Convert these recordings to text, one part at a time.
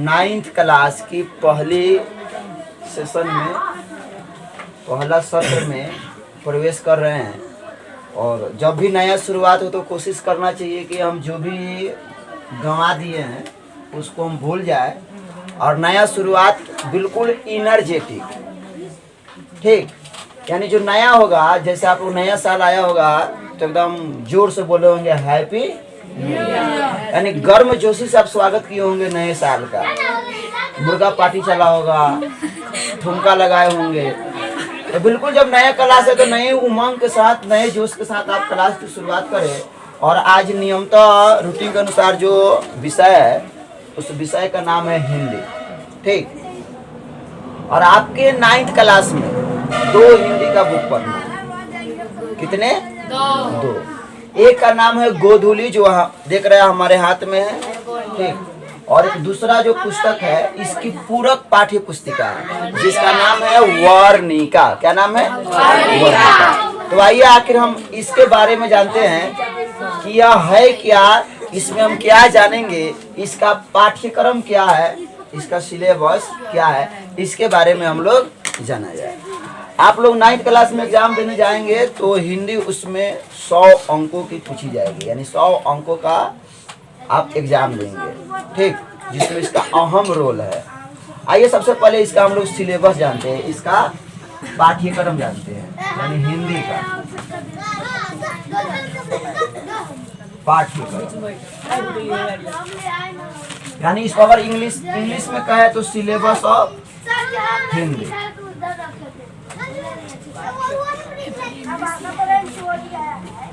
Ninth class की पहली session में पहला सत्र में प्रवेश कर रहे हैं। और जब भी नया शुरुआत हो तो कोशिश करना चाहिए कि हम जो भी गंवा दिए हैं उसको हम भूल जाए और नया शुरुआत बिल्कुल इनर्जेटिक, ठीक। यानी जो नया होगा, जैसे आप लोग नया साल आया होगा तो एकदम जोर से बोले होंगे हैप्पी, यानी गर्म जोशी से आप स्वागत किए होंगे नए साल का। मुर्गा पार्टी चला होगा, ठुमका लगाए होंगे। तो बिल्कुल जब नया क्लास है तो नए उमंग के साथ, नए जोश के साथ आप क्लास की शुरुआत करें। और आज नियमतः रूटीन के अनुसार जो विषय है उस विषय का नाम है हिंदी, ठीक। और आपके 9th क्लास में 2 हिंदी का बुक पढ़ना है। कितने? 2। एक का नाम है गोधूली, जो देख रहे हैं हमारे हाथ में है, ठीक। और एक दूसरा जो पुस्तक है इसकी पूरक पाठ्य पुस्तिका है जिसका नाम है वर्णिका। क्या नाम है? वर्णिका। तो आइए आखिर हम इसके बारे में जानते हैं कि यह है क्या, इसमें हम क्या जानेंगे, इसका पाठ्यक्रम क्या है, इसका सिलेबस क्या है, इसके बारे में हम लोग जाना जाए। आप लोग 9th क्लास में एग्जाम देने जाएंगे तो हिंदी उसमें 100 अंकों की पूछी जाएगी, यानी 100 अंकों का आप एग्जाम देंगे, ठीक, जिसमें इसका अहम रोल है। आइए सबसे पहले इसका हम लोग सिलेबस जानते हैं, इसका पाठ्यक्रम जानते हैं, यानी हिंदी का पाठ्यक्रम। यानी इसको अगर इंग्लिश में कहे तो सिलेबस ऑफ हिंदी।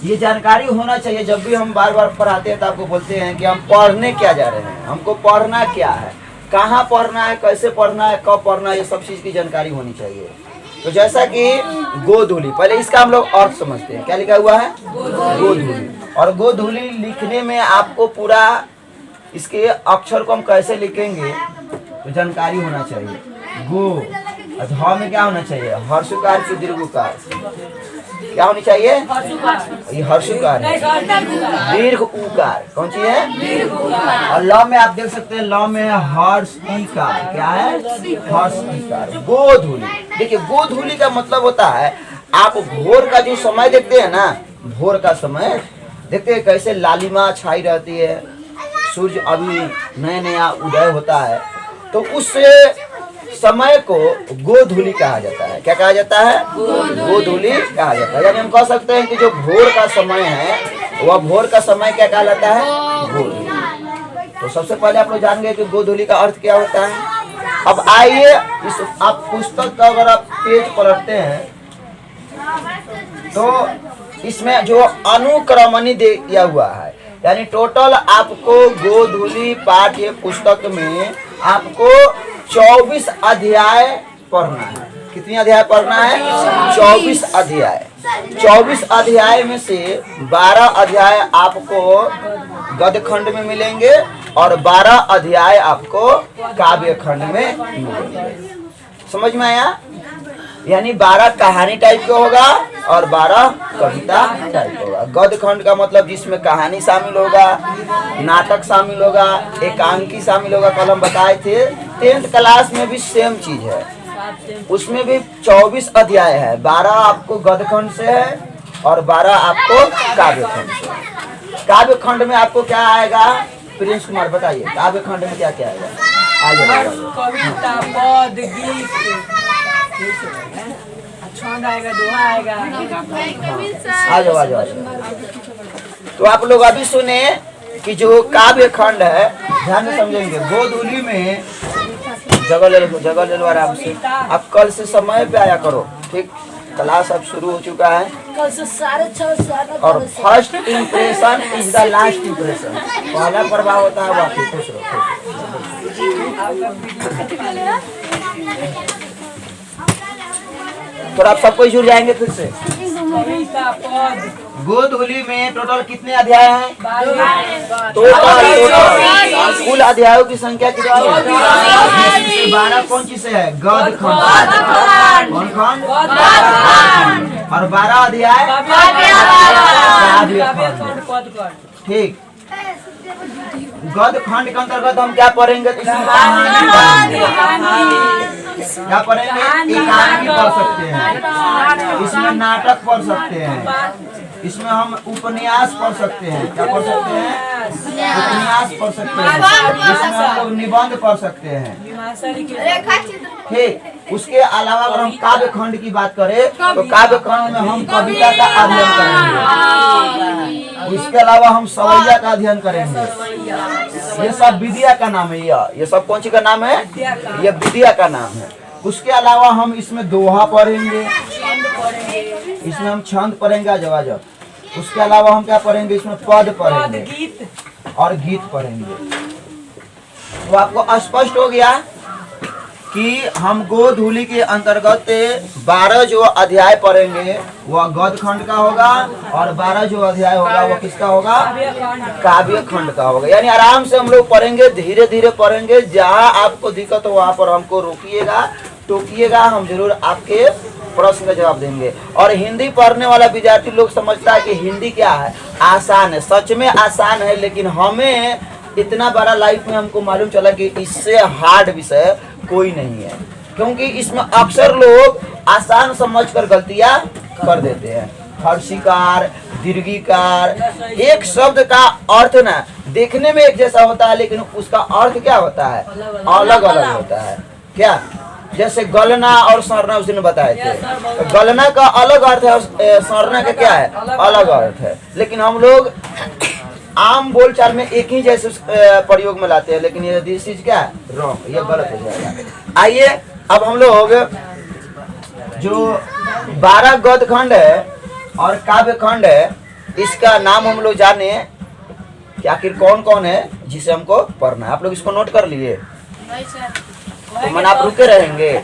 ये जानकारी होना चाहिए। जब भी हम बार बार पढ़ाते हैं तो आपको बोलते हैं कि हम पढ़ने क्या जा रहे हैं, हमको पढ़ना क्या है, कहाँ पढ़ना है, कैसे पढ़ना है, कब पढ़ना है, ये सब चीज़ की जानकारी होनी चाहिए। तो जैसा कि गोधूली, पहले इसका हम लोग अर्थ समझते हैं। क्या लिखा हुआ है? गोधूली। और गोधूली लिखने में आपको पूरा इसके अक्षर को हम कैसे लिखेंगे तो जानकारी होना चाहिए। गो ध में क्या होना चाहिए? हर्षुकार की दीर्घकार। क्या होनी चाहिए? ये हर्षुकार है। दीर्घ उकार कौन सी है? और ल में आप देख सकते हैं, ल में है हर्ष ईकार। क्या है? हर्ष ईकार। गोधूली, देखिए गोधूली का मतलब होता है, आप भोर का जो समय देखते हैं ना, भोर का समय देखते हैं कैसे लालिमा छाई रहती है, सूर्य अभी नया नया उदय होता है, तो उस समय को गोधूली कहा जाता है। क्या कहा जाता है? गोधूली कहा जाता है। यानी हम कह सकते हैं कि जो भोर का समय है वह भोर का समय क्या कहलाता है? गोधूली। तो सबसे पहले आप लोग जान गए कि गोधूली का अर्थ क्या होता है। अब आइए इस आप पुस्तक का अगर आप पेज पलटते हैं तो इसमें जो अनुक्रमणी दिया हुआ है, यानी टोटल आपको गोधूली पाठ्य पुस्तक में आपको 24 अध्याय पढ़ना है। कितनी अध्याय पढ़ना है? 24 अध्याय। 24 अध्याय में से 12 अध्याय आपको गद्य खंड में मिलेंगे और 12 अध्याय आपको काव्य खंड में मिलेंगे। समझ में आया? यानी 12 कहानी टाइप का होगा और 12 कविता टाइप का होगा। गद्य खंड का मतलब जिसमें कहानी शामिल होगा, नाटक शामिल होगा, एकांकी शामिल होगा। कल हम बताए थे 10th क्लास में भी सेम चीज है, उसमें भी 24 अध्याय है। 12 आपको गद्य खंड से है और 12 आपको काव्य खंड से। काव्य खंड में आपको क्या आएगा? प्रिंस कुमार बताइए, काव्य खंड में क्या क्या आएगा? कविता, पद, गीत, छंद आएगा, दोहा आएगा। आ जाओ। तो आप लोग अभी सुने कि जो काव्य खंड है, ध्यान से समझेंगे। गोधूली में जगह ले लो आराम से। अब कल से समय पे आया करो, ठीक। क्लास अब शुरू हो चुका है कल से 6:30 और first impression is the last impression. पहला प्रभाव होता है बाकी। खुश रहो। तो आप सबको जुड़ जाएंगे फिर से। कविता, पद, गोधूली में टोटल कितने अध्याय हैं? 12 टोटल कुल अध्यायों की संख्या कितनी है? 12 कौन चीज से है? गद खंड। कौन खंड? और 12 अध्याय काव्य खंड। ठीक। गद खंड के अंतर्गत हम क्या पढ़ेंगे? तो इसमें क्या पढ़ेंगे? एकांकी पढ़ सकते हैं, इसमें नाटक पढ़ सकते हैं, इसमें हम उपन्यास पढ़ सकते हैं। क्या पढ़ सकते हैं? उपन्यास पढ़ सकते हैं, इसमें हम लोग निबंध पढ़ सकते हैं। ठीक। उसके अलावा अगर हम काव्य खंड की बात करें तो काव्य खंड में हम कविता का अध्ययन करेंगे, इसके अलावा हम सवैया का अध्ययन करेंगे। ये सब विद्या का नाम है। ये सब कौन सी का नाम है? ये विद्या का नाम है। उसके अलावा हम इसमें दोहा पढ़ेंगे, इसमें हम छंद पढ़ेंगे, जवाब। उसके अलावा हम क्या पढ़ेंगे? इसमें पद पढ़ेंगे और गीत पढ़ेंगे। तो आपको स्पष्ट हो गया कि हम गोधूली के अंतर्गत 12 जो अध्याय पढ़ेंगे वह गद खंड का होगा और 12 जो अध्याय होगा वह किसका होगा? काव्य खंड का होगा। यानी आराम से हम लोग पढ़ेंगे, धीरे धीरे पढ़ेंगे। जहाँ आपको दिक्कत हो वहाँ पर हमको रोकिएगा, टोकिएगा, हम जरूर आपके प्रश्न का जवाब देंगे। और हिंदी पढ़ने वाला विद्यार्थी लोग समझता है कि हिंदी क्या है? आसान है। सच में आसान है, लेकिन हमें इतना बड़ा लाइफ में हमको मालूम चला कि इससे हार्ड विषय कोई नहीं है, क्योंकि इसमें अक्सर लोग आसान समझकर गलतियां कर देते हैं। हर्षिकार, दीर्घिकार, एक शब्द का अर्थ ना देखने में एक जैसा होता है, लेकिन उसका अर्थ क्या होता है? अलग अलग होता है। क्या? जैसे गलना और सरना उसने बताए थे। गलना का अलग अर्थ है और सरना का क्या है? अलग अर्थ है। लेकिन हम लोग आम बोलचाल में एक ही जैसे प्रयोग में लाते हैं, लेकिन ये दिस चीज क्या है? रॉन्ग, ये गलत हो जाएगा। आइए अब हम लोग जो 12 गद खंड है और काव्य खंड है, इसका नाम हम लोग जाने कि आखिर कौन कौन है जिसे हमको पढ़ना है। आप लोग इसको नोट कर लिए? तो मन आप रुके रहेंगे?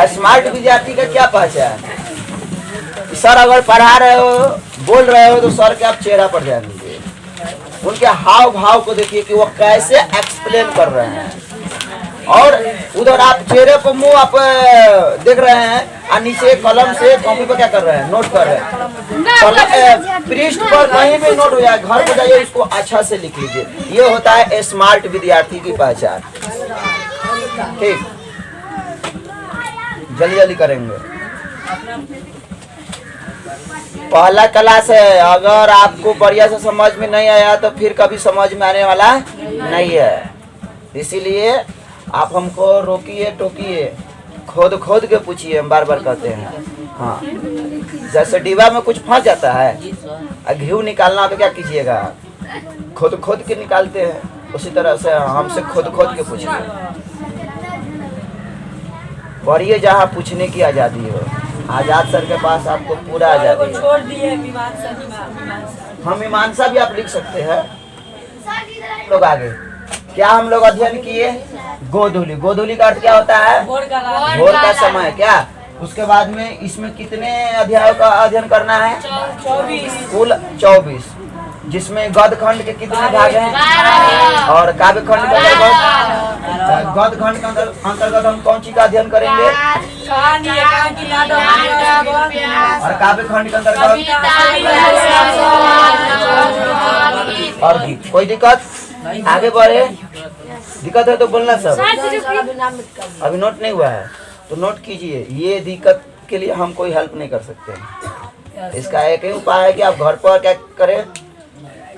स्मार्ट विद्यार्थी का क्या पहचान? सर अगर पढ़ा रहे हो, बोल रहे हो, तो सर के आप चेहरा पर ध्यान दीजिए, उनके हाव भाव को देखिए कि वो कैसे एक्सप्लेन कर रहे हैं। और उधर आप चेहरे पर मुंह आप देख रहे हैं और नीचे कलम से कॉपी पर क्या कर रहे हैं? नोट कर रहे हैं। पृष्ठ पर कहीं भी नोट हो जाए, घर पर जाइए इसको अच्छा से लिख लीजिए। ये होता है स्मार्ट विद्यार्थी की पहचान। ठीक, जल्दी जल्दी करेंगे। पहला क्लास है, अगर आपको बढ़िया से समझ में नहीं आया तो फिर कभी समझ में आने वाला नहीं है। इसीलिए आप हमको रोकिए, टोकिए, खोद खोद के पूछिए, हम बार बार कहते हैं। हाँ, जैसे डिब्बा में कुछ फंस जाता है, घी निकालना तो क्या कीजिएगा? खोद खोद के निकालते हैं। उसी तरह से हमसे खोद खोद के पूछिए। पढ़िए जहाँ पूछने की आज़ादी हो। आजाद सर के पास आपको पूरा आजादी है। छोड़ दिए हम मीमांसा भी आप लिख सकते हैं। लोग आगे क्या हम लोग अध्ययन किए? गोधूली। गोधूली का अर्थ क्या होता है? भोर का समय। क्या? उसके बाद में इसमें कितने अध्यायों का अध्ययन करना है? 24। कुल 24, जिसमें गद खंड के कितने भाग हैं? और काव्य खंड के अंतर्गत, गद खंड के अंतर्गत हम कौन सी का अध्ययन करेंगे? कहानी, एकांकी, नाटक और काव्य खंड के अंतर्गत और गीत। कोई दिक्कत? आगे बढ़े। दिक्कत है तो बोलना सब। अभी नोट नहीं हुआ है तो नोट कीजिए। ये दिक्कत के लिए हम कोई हेल्प नहीं कर सकते। इसका एक ही उपाय है कि आप घर पर क्या करें,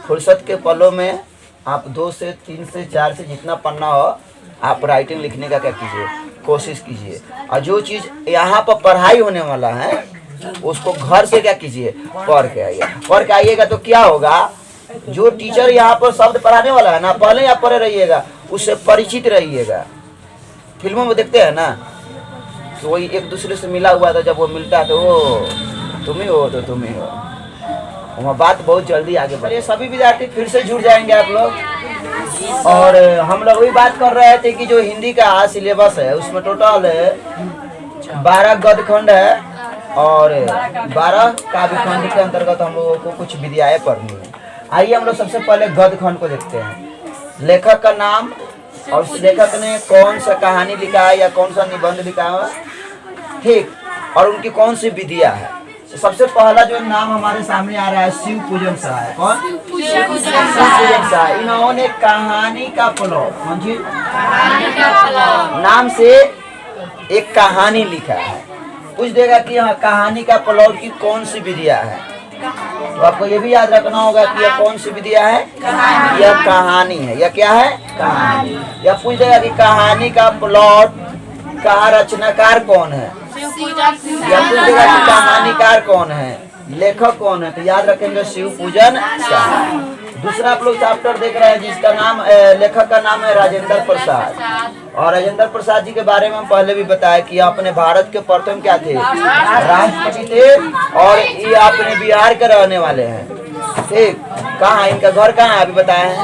फुर्सत के पलों में आप 2 से 3 से 4 से जितना पन्ना हो आप राइटिंग लिखने का क्या कीजिए, कोशिश कीजिए। और जो चीज़ यहाँ पर पढ़ाई होने वाला है उसको घर से क्या कीजिए, पढ़ के आइए। पढ़ के आइएगा तो क्या होगा, जो टीचर यहाँ पर शब्द पढ़ाने वाला है ना, पहले आप पढ़े रहिएगा, उससे परिचित रहिएगा। फिल्मों में देखते हैं ना कि वही एक दूसरे से मिला हुआ था, जब वो मिलता है तो वो तुम ही हो तो तुम ही हो। वहाँ बात बहुत जल्दी आगे बढ़े। सभी विद्यार्थी फिर से जुड़ जाएंगे आप लोग। और हम लोग वही बात कर रहे थे कि जो हिंदी का सिलेबस है उसमें टोटल 12 गद खंड है और 12 काव्य खंड के अंतर्गत हम लोगों को कुछ विद्याएं पढ़नी है। आइए हम लोग सबसे पहले गद्य खंड को देखते हैं। लेखक का नाम और उस लेखक ने कौन सा कहानी लिखा है या कौन सा निबंध लिखा है, ठीक, और उनकी कौन सी विधियां है। तो सबसे पहला जो नाम हमारे सामने आ रहा है शिव पूजन शाह है। कौन? शिव पूजन शाह। इन्होंने कहानी का प्लॉट, कौन सी नाम से एक कहानी लिखा है। पूछ देगा कि हाँ कहानी का प्लॉट की कौन सी विधियां है, तो आपको ये भी याद रखना होगा कि यह कौन सी विधियां है, यह कहानी है। यह क्या है? कहानी। या पूछ देगा कि कहानी का प्लॉट का रचनाकार कौन है, या पूछ देगा कि कहानीकार कौन है, लेखक कौन है, तो याद रखेंगे शिव पूजन शाह। दूसरा आप लोग चैप्टर देख रहे हैं जिसका नाम लेखक का नाम है राजेंद्र प्रसाद। और राजेंद्र प्रसाद जी के बारे में हम पहले भी बताया कि अपने भारत के प्रथम क्या थे, राष्ट्रपति थे, और ये अपने बिहार के रहने वाले हैं। ठीक, कहाँ इनका घर कहाँ है अभी बताए हैं,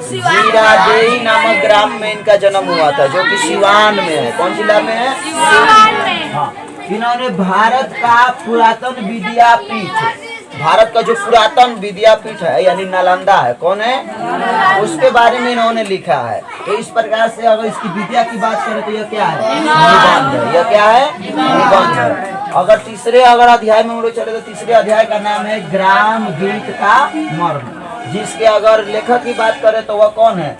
जीरादेई नामक ग्राम में इनका जन्म हुआ था, जो कि सिवान में है। कौन जिला में है? हाँ। इन्होंने भारत का पुरातन विद्यापीठ, भारत का जो पुरातन विद्यापीठ है यानी नालंदा है, कौन है, उसके बारे में इन्होंने लिखा है। तो इस प्रकार से अगर इसकी विद्या की बात करें तो यह क्या है, निबंध है। यह क्या है, निबंध है। अगर तीसरे अध्याय में हम लोग चले तो तीसरे अध्याय का नाम है ग्राम गीत का मर्म, जिसके अगर लेखक की बात करें तो वह कौन है,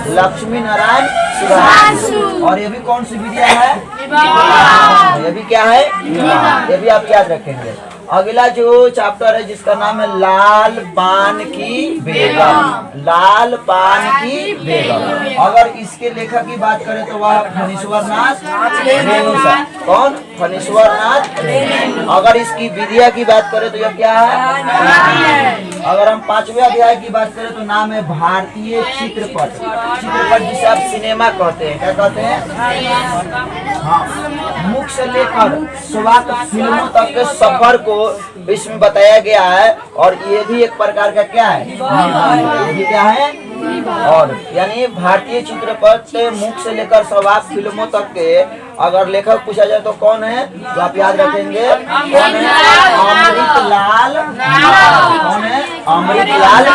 लक्ष्मी नारायण सुधांशु। और ये भी कौन सी विद्या है, ये भी क्या है, ये भी आप याद रखेंगे। अगला जो चैप्टर है जिसका नाम है लाल पान की बेगम, लाल पान की बेगम। अगर इसके लेखक की बात करें तो वह फणीश्वर नाथ रेणु। कौन? फणीश्वर नाथ। अगर इसकी विद्या की बात करें तो यह क्या है। अगर हम 5वें अध्याय की बात करें तो नाम है भारतीय चित्रपट, चित्रपट जिसे आप सिनेमा कहते हैं, क्या कहते हैं, हाँ, मुख से लेकर स्वात फिल्मों तक के सफर को इसमें बताया गया है। और ये भी एक प्रकार का क्या है, ये भी क्या है, और यानी भारतीय चित्रपट से मुख से लेकर स्वात फिल्मों तक के अगर लेखक पूछा जाए तो कौन है, तो आप याद रखेंगे कौन है, अमृतलाल। कौन है, अमृतलाल।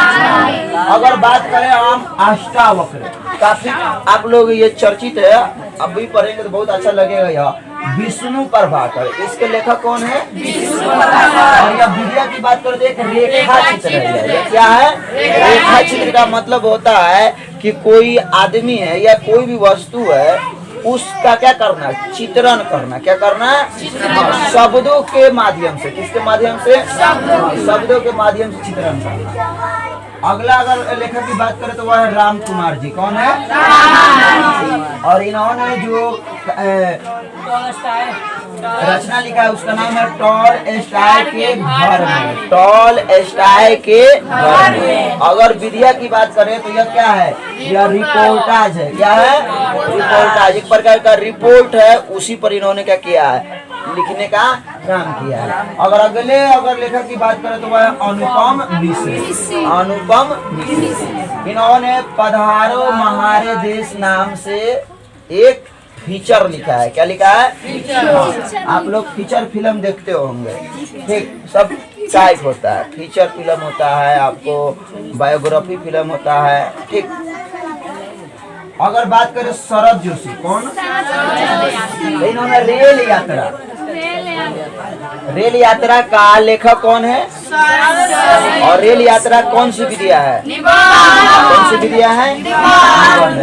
अगर बात करें हम अष्टावक्र, काफी आप लोग ये चर्चित है, अभी पढ़ेंगे तो बहुत अच्छा लगेगा। यह विष्णु प्रभाकर, इसके लेखक कौन है, और यह विद्या की बात करें तो एक रेखा चित्र है। यह क्या है, रेखा चित्र का मतलब होता है कि कोई आदमी है या कोई भी वस्तु है, उसका क्या करना, चित्रण करना। क्या करना, शब्दों के माध्यम से। किसके माध्यम से, शब्दों के माध्यम से चित्रण करना। अगला अगर लेखक की बात करें तो वह है राम कुमार जी। कौन है, और इन्होंने जो रचना लिखा है उसका नाम है टॉल स्टाय के घर में, टॉल स्टाय के घर में। अगर विद्या की बात करें तो यह क्या है, यह रिपोर्टाज है। क्या है, रिपोर्टाज, एक प्रकार का रिपोर्ट है, उसी पर इन्होंने क्या किया है, लिखने का काम किया है। अगर लेखक की बात करें तो वह अनुपम मिश्र, अनुपम मिश्र। इन्होंने पधारो महारे देश नाम से एक फीचर लिखा है। क्या लिखा है, फीचर। आप लोग फीचर फिल्म देखते होंगे, ठीक, सब टाइप होता है, फीचर फिल्म होता है, आपको बायोग्राफी फिल्म होता है, ठीक। अगर बात करें शरद जोशी, कौन, इन्होंने रेल यात्रा का लेखक कौन है, और रेल यात्रा कौन सी विद्या है, कौन सी विद्या है,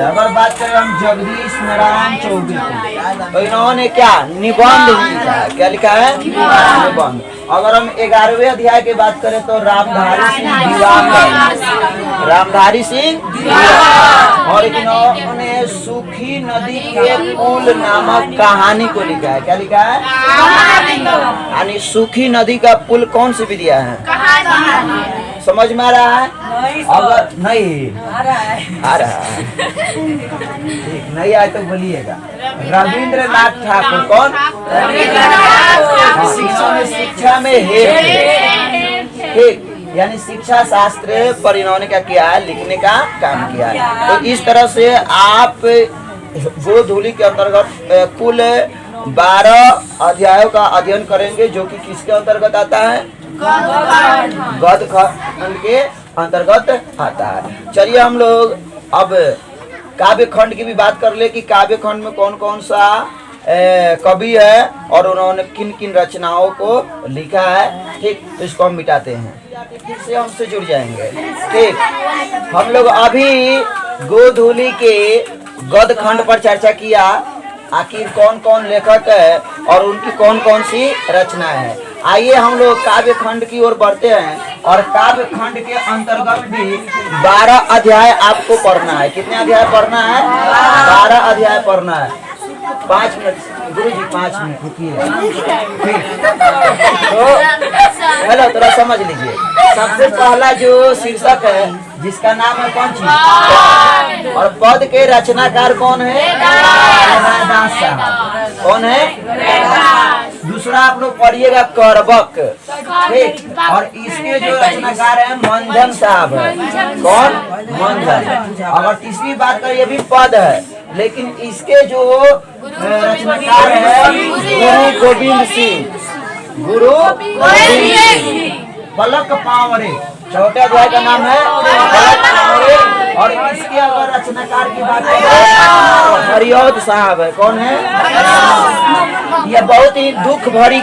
अगर बात करें हम जगदीश नारायण चौबे तो इन्होंने क्या, निबंध लिखा है। क्या लिखा है, निबंध। अगर हम 11वें अध्याय की बात करें तो रामधारी सिंह दिवाकर, रामधारी सिंह दिवाकर। और इन्होंने सूखी नदी के पुल नामक कहानी को लिखा है। क्या लिखा है, यानी सूखी नदी का पुल कौन सी विद्या है, समझ में आ रहा है, अगर नहीं आ रहा है, ठीक, नहीं आए तो बोलिएगा। रविंद्रनाथ ठाकुर, कौन, शिक्षा में हेर, ठीक, यानी शिक्षा शास्त्र पर इन्होंने क्या किया है, लिखने का काम किया है। तो इस तरह से आप गोधूली के अंतर्गत कुल 12 अध्यायों का अध्ययन करेंगे, जो कि किसके अंतर्गत आता है? गद्य खंड के अंतर्गत आता है। चलिए हम लोग अब काव्य खंड की भी बात कर ले कि काव्य खंड में कौन कौन सा कवि है और उन्होंने किन किन रचनाओं को लिखा है। ठीक, तो इसको हम मिटाते हैं, फिर से हमसे जुड़ जाएंगे। ठीक, हम लोग अभी गोधूली के गद्य खंड पर चर्चा किया, आखिर कौन कौन लेखक है और उनकी कौन कौन सी रचनाएं हैं। आइए हम लोग काव्य खंड की ओर बढ़ते हैं और काव्य खंड के अंतर्गत भी 12 अध्याय आपको पढ़ना है। कितने अध्याय पढ़ना है? 12 अध्याय पढ़ना है। 5 मिनट गुरु जी, 5 मिनट रुकिए। तो हेलो, थोड़ा समझ लीजिए। सबसे पहला जो शीर्षक है जिसका नाम है कौन सी? और पद के रचनाकार कौन है? रैदास साहब। कौन है? दूसरा आप लोग पढ़िएगा करबक। ठीक, और इसके जो रचनाकार है मंजन साहब है। कौन? मंजन। अगर तीसरी बात करिए भी पद है, लेकिन इसके जो रचनाकार है गुरु गोविंद सिंह। गुरु गोविंद सिंह पलक पावरे, चौथे अध्याय का नाम है पलक पावरे। और इसके अगर रचनाकार की बात करें तो हरिऔध साहब है। कौन है? यह बहुत ही दुख भरी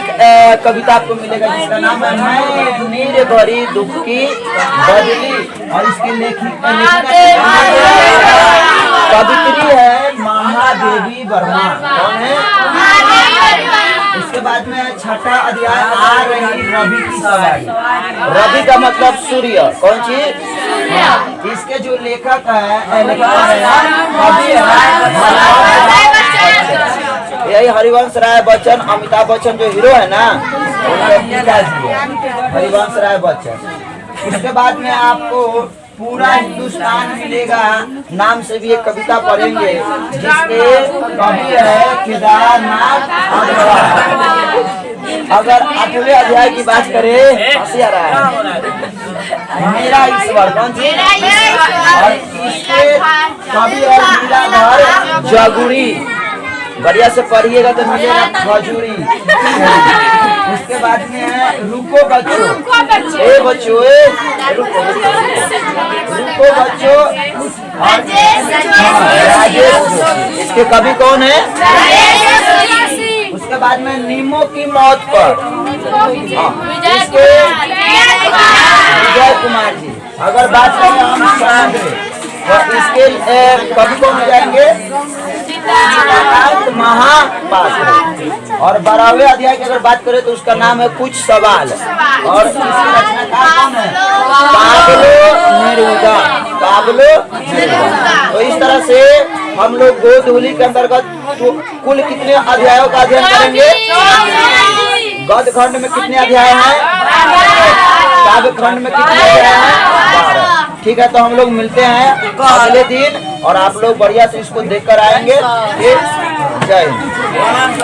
कविता आपको मिलेगा जिसका नाम है मैं नीर भरी दुख की बदली। और इसकी लेखिका कवित्री है महादेवी वर्मा। कौन है? इसके बाद में छठा अध्याय आ रही रवि की सवारी। रवि का मतलब सूर्य। कौन चीज? इसके जो लेखक है कवि यही हरिवंश राय बच्चन। अमिताभ बच्चन जो हीरो है ना, उनके पिताजी है हरिवंश राय बच्चन। इसके बाद में आपको पूरा हिंदुस्तान मिलेगा नाम से भी एक कविता पढ़ेंगे जिसके कवि है केदारनाथ अग्रवाल। अगर 8वें अध्याय की बात करें, हंसी आ रहा है, मेरा ईश्वर। कौन सी? और इसके कवि है लीलाधर जगुरी। बढ़िया से पढ़िएगा तो मिलेगा खजूरी। उसके बाद में है रुको बच्चों, ए बच्चों, रुको बच्चों। राजेश जोशी। इसके कवि कौन है? उसके बाद में नीमो की मौत पर इसके विजय कुमार जी। अगर बात करें हम समुद्र, तो इसके कवि कौन हो जाएंगे? महापात्र। और 12वें अध्याय की अगर बात करें तो उसका नाम है कुछ सवाल। और इसकी रचनाकार कौन है? Pablo Neruda. Pablo Neruda. तो इस तरह से हम लोग गोधूली के अंतर्गत कुल कितने अध्यायों का अध्ययन करेंगे? गद्य खंड में कितने अध्याय हैं? काव्य खंड में कितने अध्याय हैं? 12। ठीक है, तो हम लोग मिलते हैं अगले दिन और आप लोग बढ़िया से इसको देखकर आएंगे। जय हिंद।